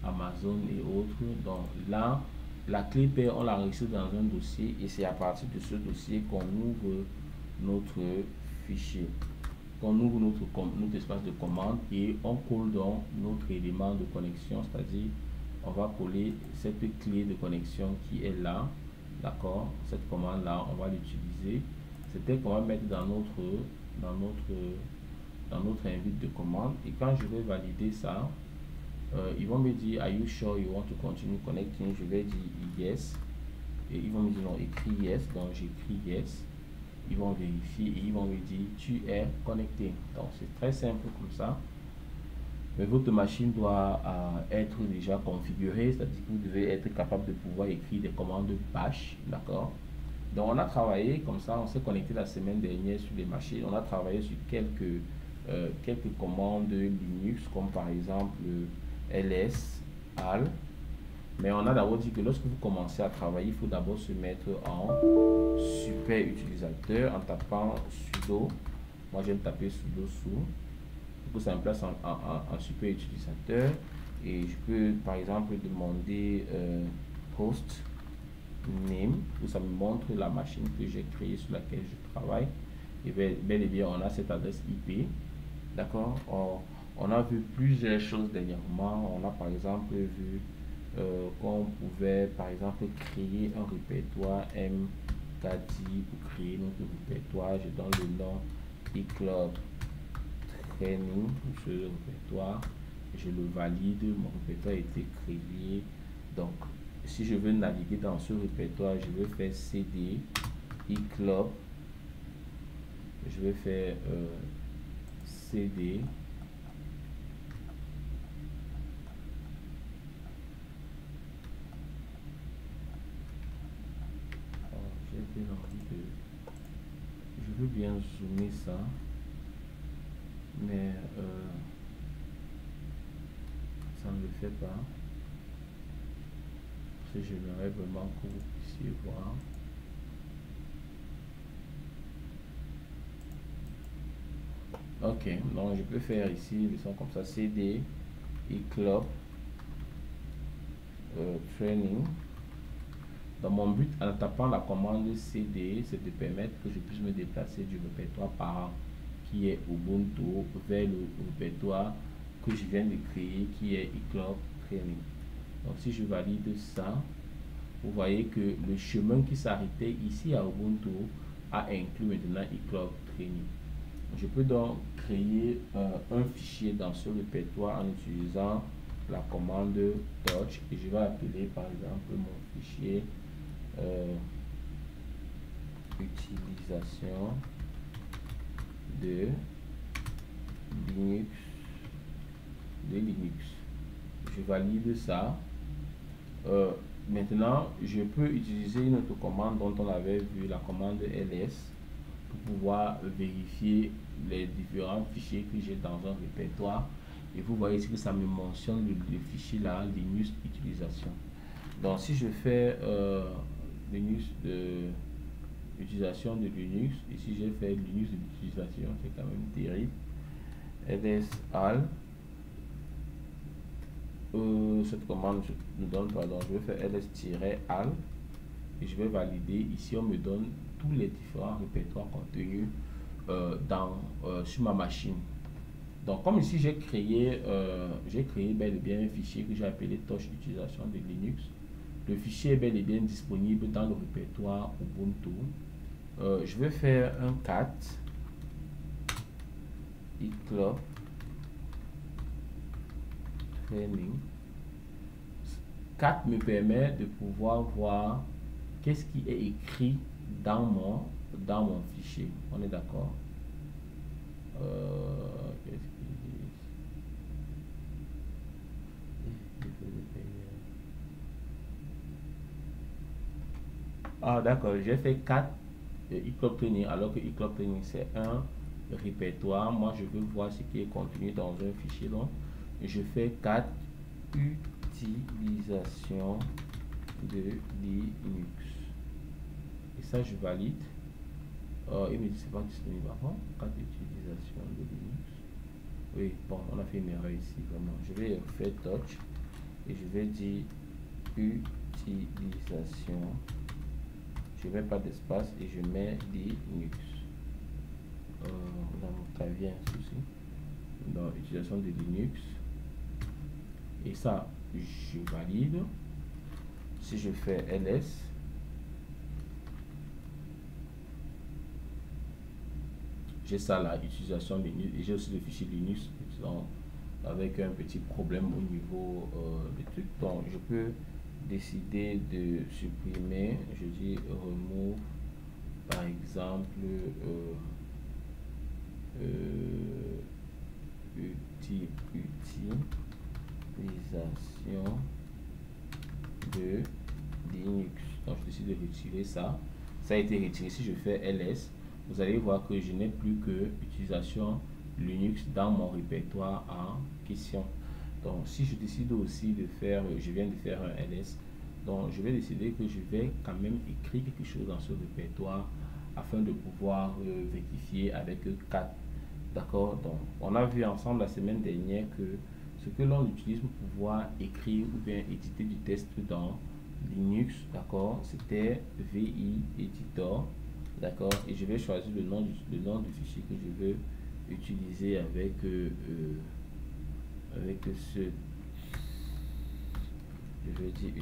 Amazon et autres. Donc là, la clé paire, on l'a enregistrée dans un dossier, et c'est à partir de ce dossier qu'on ouvre notre fichier, qu'on ouvre notre espace de commande, et on colle dans notre élément de connexion, c'est-à-dire on va coller cette clé de connexion qui est là, d'accord. Cette commande là, on va l'utiliser. C'est elle qu'on va mettre dans notre invite de commande, et quand je vais valider ça, ils vont me dire are you sure you want to continue connecting. Je vais dire yes, et ils vont me dire non, écris yes. Donc j'écris yes, ils vont vérifier et ils vont me dire tu es connecté. Donc c'est très simple comme ça. Mais votre machine doit être déjà configurée, c'est-à-dire que vous devez être capable de pouvoir écrire des commandes bash, d'accord. Donc on a travaillé comme ça, on s'est connecté la semaine dernière sur les machines, on a travaillé sur quelques quelques commandes Linux, comme par exemple ls, al. Mais on a d'abord dit que lorsque vous commencez à travailler, il faut d'abord se mettre en super utilisateur en tapant sudo. Moi, j'aime taper sudo sous. Du coup, ça me place en super utilisateur. Et je peux, par exemple, demander host name, où ça me montre la machine que j'ai créée sur laquelle je travaille. Et bel et bien, on a cette adresse IP. D'accord? On a vu plusieurs choses dernièrement. On a par exemple vu qu'on pouvait par exemple créer un répertoire MKD pour créer notre répertoire. Je donne le nom eClub Training pour ce répertoire. Je le valide. Mon répertoire a été créé. Donc, si je veux naviguer dans ce répertoire, je vais faire cd eClub. Je vais faire cd j'ai bien envie de, je veux bien zoomer ça, mais ça ne le fait pas, parce que j'aimerais vraiment que vous puissiez voir. Ok, donc je peux faire ici le son comme ça, cd eClub training. Dans mon but, en tapant la commande cd, c'est de permettre que je puisse me déplacer du répertoire parent qui est Ubuntu vers le répertoire que je viens de créer qui est eClub training. Donc si je valide ça, vous voyez que le chemin qui s'arrêtait ici à Ubuntu a inclus maintenant eClub training. Je peux donc créer un fichier dans ce répertoire en utilisant la commande touch et je vais appeler par exemple mon fichier utilisation de Linux. Je valide ça. Maintenant, je peux utiliser une autre commande dont on avait vu, la commande ls, pour pouvoir vérifier les différents fichiers que j'ai dans un répertoire. Et vous voyez ici que ça me mentionne le fichier là, Linux utilisation. Donc si je fais Linux utilisation de Linux, ici j'ai fait Linux d'utilisation, c'est quand même terrible. ls al, cette commande me donne, pardon, je vais faire ls-al et je vais valider. Ici on me donne tous les différents répertoires contenus sur ma machine. Donc comme ici j'ai créé bel et bien un fichier que j'ai appelé touch d'utilisation de Linux. Le fichier est bel et bien disponible dans le répertoire Ubuntu. Je vais faire un cat eClub training. Cat me permet de pouvoir voir qu'est-ce qui est écrit dans mon fichier. On est d'accord? Qu'est-ce qu'ils disent? Ah d'accord, j'ai fait 4 eClub training alors que eClub training c'est un répertoire. Moi je veux voir ce qui est contenu dans un fichier, donc je fais 4 utilisation de Linux et ça je valide. Il me dit c'est pas disponible avant. 4 utilisation de Linux. Oui, bon, on a fait une erreur ici vraiment. Je vais faire touch et je vais dire utilisation. Je mets pas d'espace et je mets Linux. Dans mon clavier souci. Dans utilisation de Linux. Et ça, je valide. Si je fais ls, j'ai ça là, utilisation Linux, et j'ai aussi le fichier Linux avec un petit problème au niveau des trucs. Donc je peux décider de supprimer, je dis remove par exemple utilisation de Linux. Donc je décide de retirer ça. Ça a été retiré. Si je fais ls, vous allez voir que je n'ai plus que utilisation Linux dans mon répertoire en question. Donc si je décide aussi de faire, je viens de faire un ls, donc je vais décider que je vais quand même écrire quelque chose dans ce répertoire afin de pouvoir vérifier avec 4. D'accord, donc on a vu ensemble la semaine dernière que ce que l'on utilise pour pouvoir écrire ou bien éditer du texte dans Linux, d'accord, c'était VI Editor, d'accord, et je vais choisir le nom du fichier que je veux utiliser avec ce, je vais dire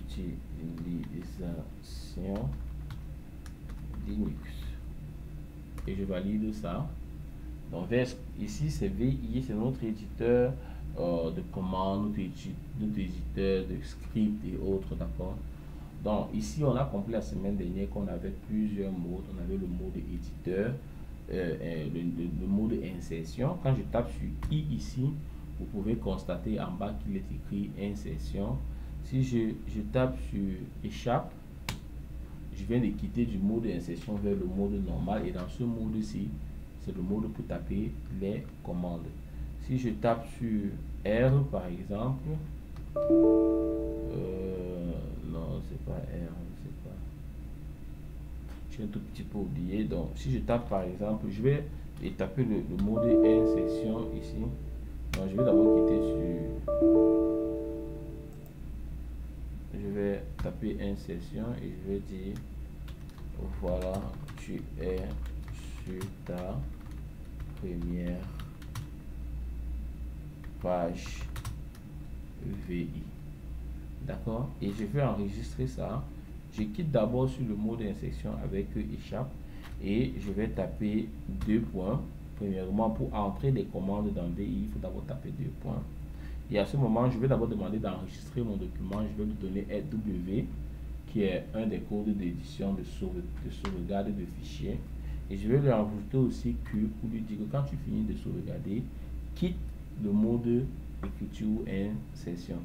utilisation Linux et je valide ça. Donc ici c'est VI, c'est notre éditeur de commandes, notre éditeur de script et autres, d'accord. Donc ici on a compris la semaine dernière qu'on avait plusieurs modes. On avait le mode éditeur, le mode insertion. Quand je tape sur I ici, vous pouvez constater en bas qu'il est écrit insertion. Si je tape sur échappe, je viens de quitter du mode insertion vers le mode normal, et dans ce mode-ci, c'est le mode pour taper les commandes. Si je tape sur R par exemple, non, c'est pas R, c'est pas. J'ai un tout petit peu oublié. Donc, si je tape par exemple, je vais taper le mode insertion ici. Donc, je vais d'abord quitter sur. Je vais taper insertion et je vais dire voilà, tu es sur ta première page VI. D'accord, et je vais enregistrer ça. Je quitte d'abord sur le mode insertion avec échappe et je vais taper 2 points. Premièrement, pour entrer des commandes dans VI, il faut d'abord taper 2 points. Et à ce moment, je vais d'abord demander d'enregistrer mon document. Je vais lui donner RW, qui est un des codes d'édition de sauvegarde de fichiers. Et je vais lui ajouter aussi Q pour lui dire que quand tu finis de sauvegarder, quitte le mode écriture ou insertion.